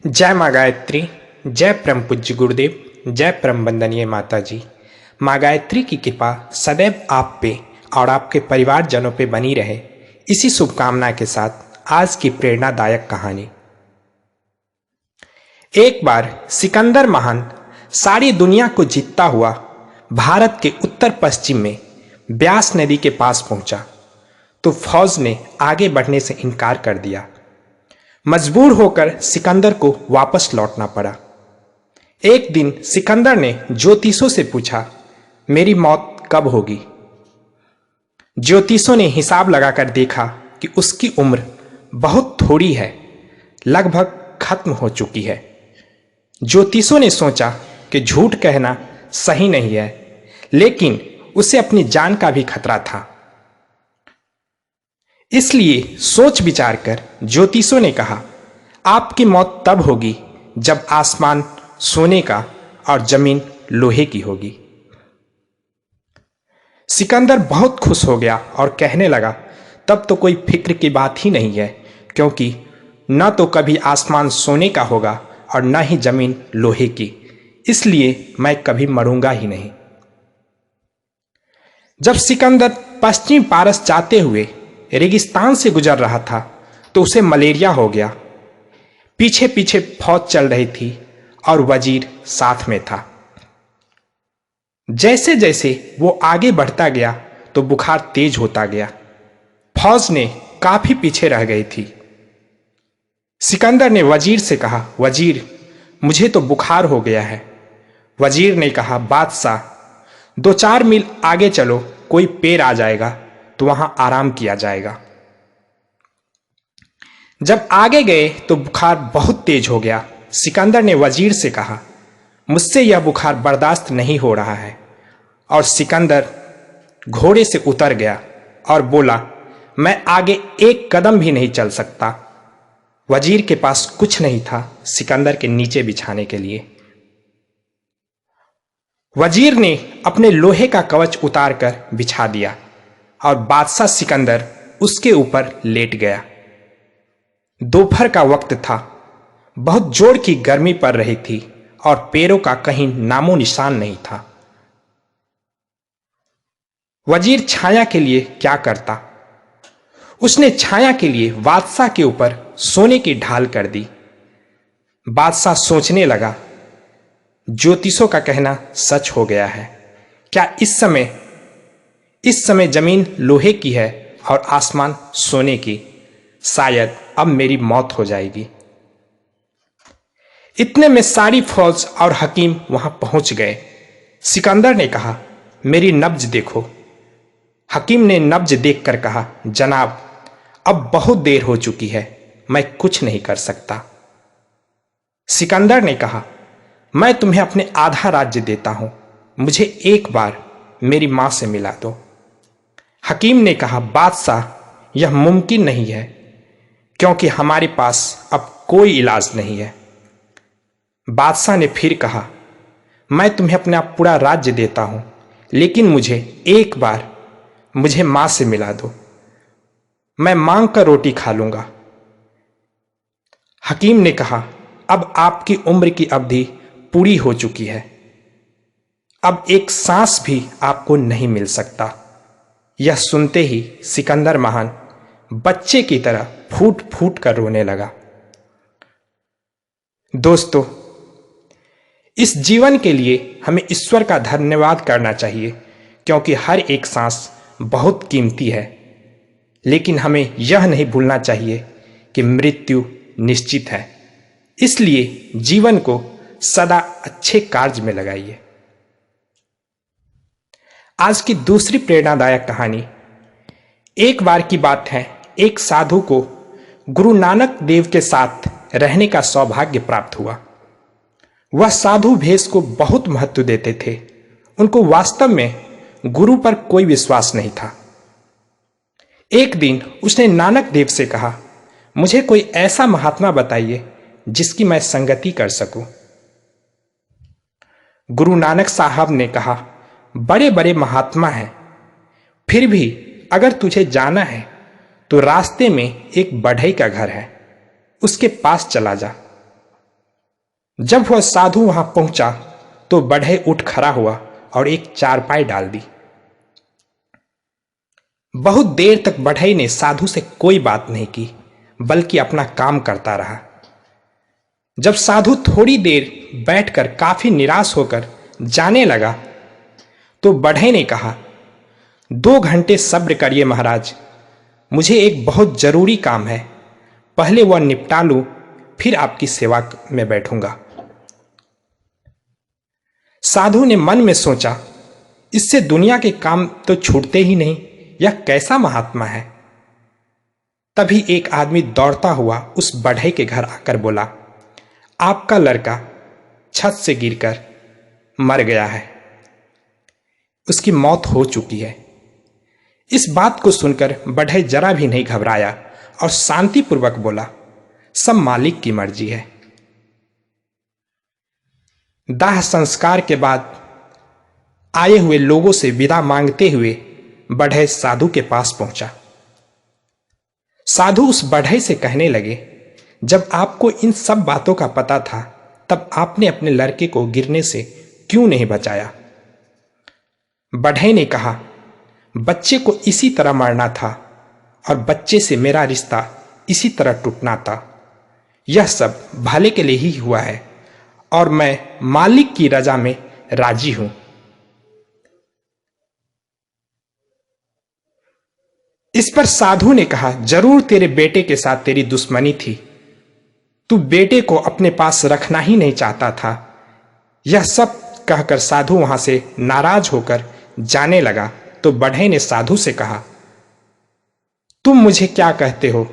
जय माँ गायत्री। जय परम पूज्य गुरुदेव। जय परम वंदनीय माता जी। माँ गायत्री की कृपा सदैव आप पे और आपके परिवारजनों पे बनी रहे, इसी शुभकामना के साथ आज की प्रेरणादायक कहानी। एक बार सिकंदर महान सारी दुनिया को जीतता हुआ भारत के उत्तर पश्चिम में ब्यास नदी के पास पहुंचा तो फौज ने आगे बढ़ने से इनकार कर दिया। मजबूर होकर सिकंदर को वापस लौटना पड़ा। एक दिन सिकंदर ने ज्योतिषों से पूछा, मेरी मौत कब होगी? ज्योतिषों ने हिसाब लगाकर देखा कि उसकी उम्र बहुत थोड़ी है, लगभग खत्म हो चुकी है। ज्योतिषों ने सोचा कि झूठ कहना सही नहीं है, लेकिन उसे अपनी जान का भी खतरा था। इसलिए सोच विचार कर ज्योतिषों ने कहा, आपकी मौत तब होगी जब आसमान सोने का और जमीन लोहे की होगी। सिकंदर बहुत खुश हो गया और कहने लगा, तब तो कोई फिक्र की बात ही नहीं है, क्योंकि न तो कभी आसमान सोने का होगा और न ही जमीन लोहे की, इसलिए मैं कभी मरूंगा ही नहीं। जब सिकंदर पश्चिम पारस जाते हुए रेगिस्तान से गुजर रहा था तो उसे मलेरिया हो गया। पीछे पीछे फौज चल रही थी और वजीर साथ में था। जैसे जैसे वो आगे बढ़ता गया तो बुखार तेज होता गया। फौज ने काफी पीछे रह गई थी। सिकंदर ने वजीर से कहा, वजीर मुझे तो बुखार हो गया है। वजीर ने कहा, बादशाह 2-4 मील आगे चलो, कोई पेड़ आ जाएगा तो वहां आराम किया जाएगा। जब आगे गए तो बुखार बहुत तेज हो गया। सिकंदर ने वजीर से कहा, मुझसे यह बुखार बर्दाश्त नहीं हो रहा है। और सिकंदर घोड़े से उतर गया और बोला, मैं आगे एक कदम भी नहीं चल सकता। वजीर के पास कुछ नहीं था सिकंदर के नीचे बिछाने के लिए। वजीर ने अपने लोहे का कवच उतारकर बिछा दिया और बादशाह सिकंदर उसके ऊपर लेट गया। दोपहर का वक्त था, बहुत जोर की गर्मी पड़ रही थी और पैरों का कहीं नामो निशान नहीं था। वजीर छाया के लिए क्या करता? उसने छाया के लिए बादशाह के ऊपर सोने की ढाल कर दी। बादशाह सोचने लगा, ज्योतिषों का कहना सच हो गया है। क्या इस समय जमीन लोहे की है और आसमान सोने की? शायद अब मेरी मौत हो जाएगी। इतने में सारी फौज और हकीम वहां पहुंच गए। सिकंदर ने कहा, मेरी नब्ज देखो। हकीम ने नब्ज देखकर कहा, जनाब अब बहुत देर हो चुकी है, मैं कुछ नहीं कर सकता। सिकंदर ने कहा, मैं तुम्हें अपने आधा राज्य देता हूं, मुझे एक बार मेरी मां से मिला दो। हकीम ने कहा, बादशाह यह मुमकिन नहीं है, क्योंकि हमारे पास अब कोई इलाज नहीं है। बादशाह ने फिर कहा, मैं तुम्हें अपना पूरा राज्य देता हूं, लेकिन मुझे एक बार मुझे मां से मिला दो, मैं मांग कर रोटी खा लूंगा। हकीम ने कहा, अब आपकी उम्र की अवधि पूरी हो चुकी है, अब एक सांस भी आपको नहीं मिल सकता। यह सुनते ही सिकंदर महान बच्चे की तरह फूट फूट कर रोने लगा। दोस्तों, इस जीवन के लिए हमें ईश्वर का धन्यवाद करना चाहिए, क्योंकि हर एक सांस बहुत कीमती है। लेकिन हमें यह नहीं भूलना चाहिए कि मृत्यु निश्चित है, इसलिए जीवन को सदा अच्छे कार्य में लगाइए। आज की दूसरी प्रेरणादायक कहानी। एक बार की बात है, एक साधु को गुरु नानक देव के साथ रहने का सौभाग्य प्राप्त हुआ। वह साधु भेष को बहुत महत्व देते थे। उनको वास्तव में गुरु पर कोई विश्वास नहीं था। एक दिन उसने नानक देव से कहा, मुझे कोई ऐसा महात्मा बताइए जिसकी मैं संगति कर सकूं। गुरु नानक साहब ने कहा, बड़े बड़े महात्मा हैं, फिर भी अगर तुझे जाना है तो रास्ते में एक बढ़ई का घर है, उसके पास चला जा। जब वह साधु वहां पहुंचा तो बढ़ई उठ खड़ा हुआ और एक चारपाई डाल दी। बहुत देर तक बढ़ई ने साधु से कोई बात नहीं की, बल्कि अपना काम करता रहा। जब साधु थोड़ी देर बैठकर काफी निराश होकर जाने लगा तो बढ़ई ने कहा, 2 घंटे सब्र करिए महाराज, मुझे एक बहुत जरूरी काम है, पहले वह निपटा लूं, फिर आपकी सेवा में बैठूंगा। साधु ने मन में सोचा, इससे दुनिया के काम तो छूटते ही नहीं, यह कैसा महात्मा है। तभी एक आदमी दौड़ता हुआ उस बढ़ई के घर आकर बोला, आपका लड़का छत से गिरकर मर गया है, उसकी मौत हो चुकी है। इस बात को सुनकर बढ़ई जरा भी नहीं घबराया और शांतिपूर्वक बोला, सब मालिक की मर्जी है। दाह संस्कार के बाद आए हुए लोगों से विदा मांगते हुए बढ़ई साधु के पास पहुंचा। साधु उस बढ़ई से कहने लगे, जब आपको इन सब बातों का पता था तब आपने अपने लड़के को गिरने से क्यों नहीं बचाया। बढ़ई ने कहा, बच्चे को इसी तरह मरना था और बच्चे से मेरा रिश्ता इसी तरह टूटना था। यह सब भले के लिए ही हुआ है और मैं मालिक की रजा में राजी हूं। इस पर साधु ने कहा, जरूर तेरे बेटे के साथ तेरी दुश्मनी थी, तू बेटे को अपने पास रखना ही नहीं चाहता था। यह सब कहकर साधु वहां से नाराज होकर जाने लगा तो बढ़ई ने साधु से कहा, तुम मुझे क्या कहते हो,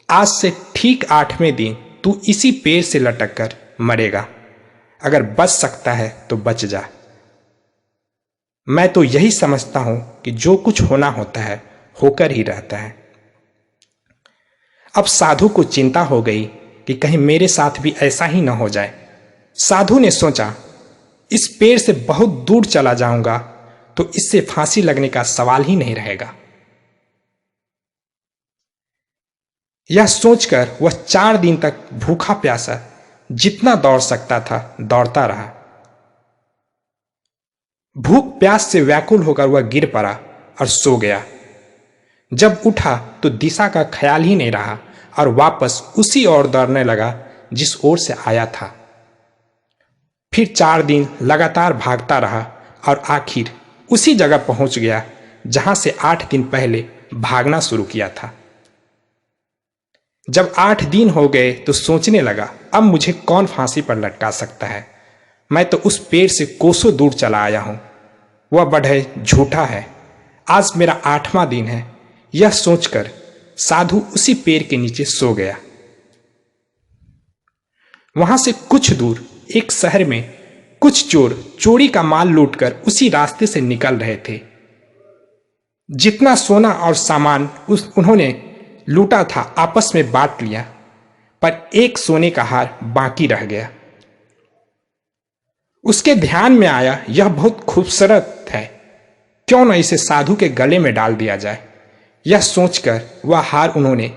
आज से ठीक 8वें दिन तू इसी पेड़ से लटक कर मरेगा। अगर बच सकता है तो बच जा। मैं तो यही समझता हूं कि जो कुछ होना होता है होकर ही रहता है। अब साधु को चिंता हो गई कि कहीं मेरे साथ भी ऐसा ही न हो जाए। साधु ने सोचा, इस पेड़ से बहुत दूर चला जाऊंगा तो इससे फांसी लगने का सवाल ही नहीं रहेगा। यह सोचकर वह 4 दिन तक भूखा प्यासा जितना दौड़ सकता था दौड़ता रहा। भूख प्यास से व्याकुल होकर वह गिर पड़ा और सो गया। जब उठा तो दिशा का ख्याल ही नहीं रहा और वापस उसी ओर दौड़ने लगा जिस ओर से आया था। फिर 4 दिन लगातार भागता रहा और आखिर उसी जगह पहुंच गया जहां से 8 दिन पहले भागना शुरू किया था। जब 8 दिन हो गए तो सोचने लगा, अब मुझे कौन फांसी पर लटका सकता है। मैं तो उस पेड़ से कोसों दूर चला आया हूं। वह बढ़ई झूठा है। आज मेरा 8वां दिन है। यह सोचकर साधु उसी पेड़ के नीचे सो गया। वहां से कुछ दूर एक शहर में कुछ चोर चोरी का माल लूटकर उसी रास्ते से निकल रहे थे। जितना सोना और सामान उन्होंने लूटा था आपस में बांट लिया, पर एक सोने का हार बाकी रह गया। उसके ध्यान में आया, यह बहुत खूबसूरत है, क्यों न इसे साधु के गले में डाल दिया जाए। यह सोचकर वह हार उन्होंने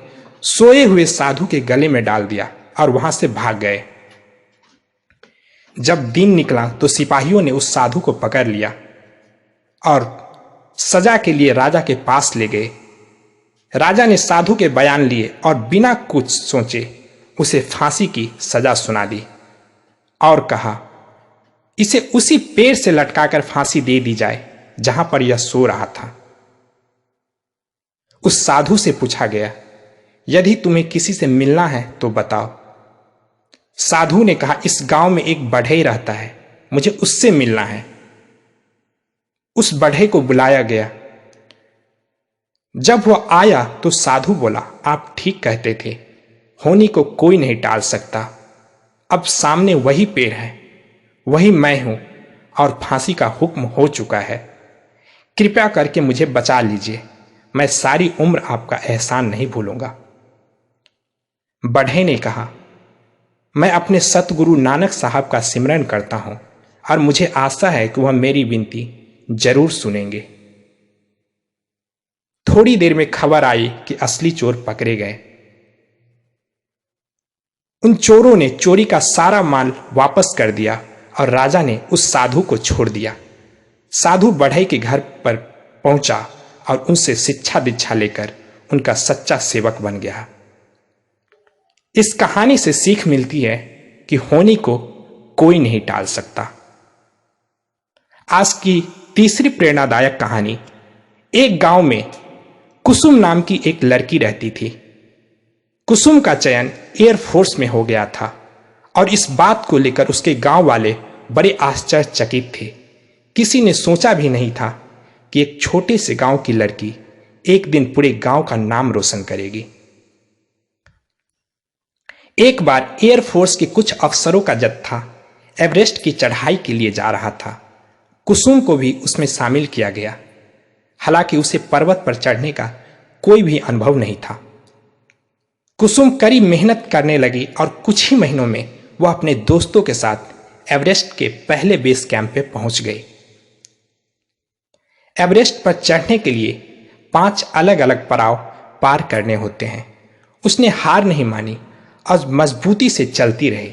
सोए हुए साधु के गले में डाल दिया और वहां से भाग गए। जब दिन निकला तो सिपाहियों ने उस साधु को पकड़ लिया और सजा के लिए राजा के पास ले गए। राजा ने साधु के बयान लिए और बिना कुछ सोचे उसे फांसी की सजा सुना दी और कहा, इसे उसी पेड़ से लटकाकर फांसी दे दी जाए जहां पर यह सो रहा था। उस साधु से पूछा गया, यदि तुम्हें किसी से मिलना है तो बताओ। साधु ने कहा, इस गांव में एक बढ़ई रहता है, मुझे उससे मिलना है। उस बढ़ई को बुलाया गया। जब वह आया तो साधु बोला, आप ठीक कहते थे, होनी को कोई नहीं टाल सकता। अब सामने वही पेड़ है, वही मैं हूं और फांसी का हुक्म हो चुका है। कृपया करके मुझे बचा लीजिए, मैं सारी उम्र आपका एहसान नहीं भूलूंगा। बढ़ई ने कहा, मैं अपने सतगुरु नानक साहब का सिमरन करता हूं और मुझे आशा है कि वह मेरी विनती जरूर सुनेंगे। थोड़ी देर में खबर आई कि असली चोर पकड़े गए। उन चोरों ने चोरी का सारा माल वापस कर दिया और राजा ने उस साधु को छोड़ दिया। साधु बढ़ई के घर पर पहुंचा और उनसे शिक्षा दीक्षा लेकर उनका सच्चा सेवक बन गया। इस कहानी से सीख मिलती है कि होनी को कोई नहीं टाल सकता। आज की तीसरी प्रेरणादायक कहानी। एक गांव में कुसुम नाम की एक लड़की रहती थी। कुसुम का चयन एयरफोर्स में हो गया था और इस बात को लेकर उसके गांव वाले बड़े आश्चर्यचकित थे। किसी ने सोचा भी नहीं था कि एक छोटे से गांव की लड़की एक दिन पूरे गांव का नाम रोशन करेगी। एक बार एयरफोर्स के कुछ अफसरों का जत्था एवरेस्ट की चढ़ाई के लिए जा रहा था। कुसुम को भी उसमें शामिल किया गया। हालांकि उसे पर्वत पर चढ़ने का कोई भी अनुभव नहीं था। कुसुम कड़ी मेहनत करने लगी और कुछ ही महीनों में वह अपने दोस्तों के साथ एवरेस्ट के पहले बेस कैंप पे पहुंच गई। एवरेस्ट पर चढ़ने के लिए 5 अलग अलग पड़ाव पार करने होते हैं। उसने हार नहीं मानी और मजबूती से चलती रही,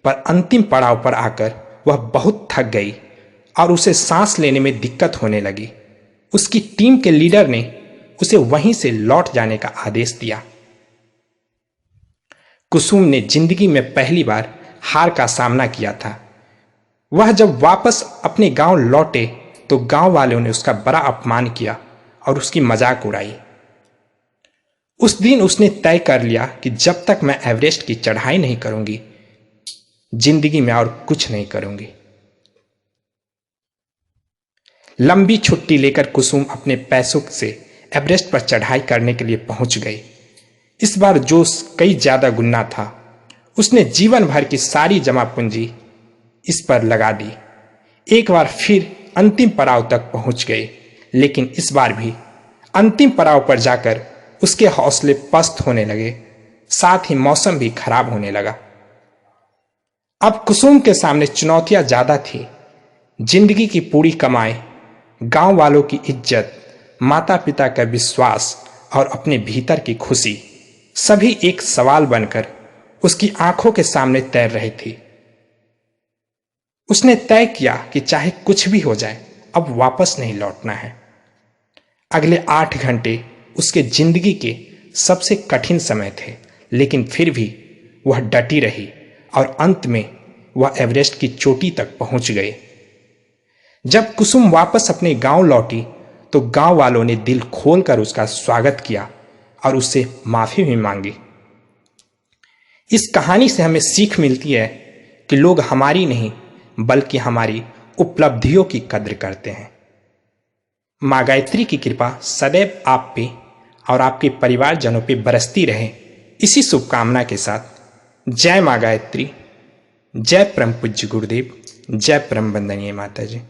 पर अंतिम पड़ाव पर आकर वह बहुत थक गई और उसे सांस लेने में दिक्कत होने लगी। उसकी टीम के लीडर ने उसे वहीं से लौट जाने का आदेश दिया। कुसुम ने जिंदगी में पहली बार हार का सामना किया था। वह जब वापस अपने गांव लौटे तो गांव वालों ने उसका बड़ा अपमान किया और उसकी मजाक उड़ाई। उस दिन उसने तय कर लिया कि जब तक मैं एवरेस्ट की चढ़ाई नहीं करूंगी, जिंदगी में और कुछ नहीं करूंगी। लंबी छुट्टी लेकर कुसुम अपने पैसों से एवरेस्ट पर चढ़ाई करने के लिए पहुंच गई। इस बार जोश कई ज्यादा गुना था। उसने जीवन भर की सारी जमा पूंजी इस पर लगा दी। एक बार फिर अंतिम पड़ाव तक पहुंच गए, लेकिन इस बार भी अंतिम पड़ाव पर जाकर उसके हौसले पस्त होने लगे, साथ ही मौसम भी खराब होने लगा। अब कुसुम के सामने चुनौतियां ज्यादा थी। जिंदगी की पूरी कमाई, गांव वालों की इज्जत, माता पिता का विश्वास और अपने भीतर की खुशी, सभी एक सवाल बनकर उसकी आंखों के सामने तैर रही थी। उसने तय किया कि चाहे कुछ भी हो जाए, अब वापस नहीं लौटना है। अगले 8 घंटे उसके जिंदगी के सबसे कठिन समय थे, लेकिन फिर भी वह डटी रही और अंत में वह एवरेस्ट की चोटी तक पहुंच गई। जब कुसुम वापस अपने गांव लौटी तो गांव वालों ने दिल खोलकर उसका स्वागत किया और उससे माफी भी मांगी। इस कहानी से हमें सीख मिलती है कि लोग हमारी नहीं बल्कि हमारी उपलब्धियों की कद्र करते हैं। माँ गायत्री की कृपा सदैव आप पे और आपके परिवारजनों पे बरसती रहे, इसी शुभकामना के साथ जय माँ गायत्री, जय परम पूज्य गुरुदेव, जय परम वंदनीय माता जी।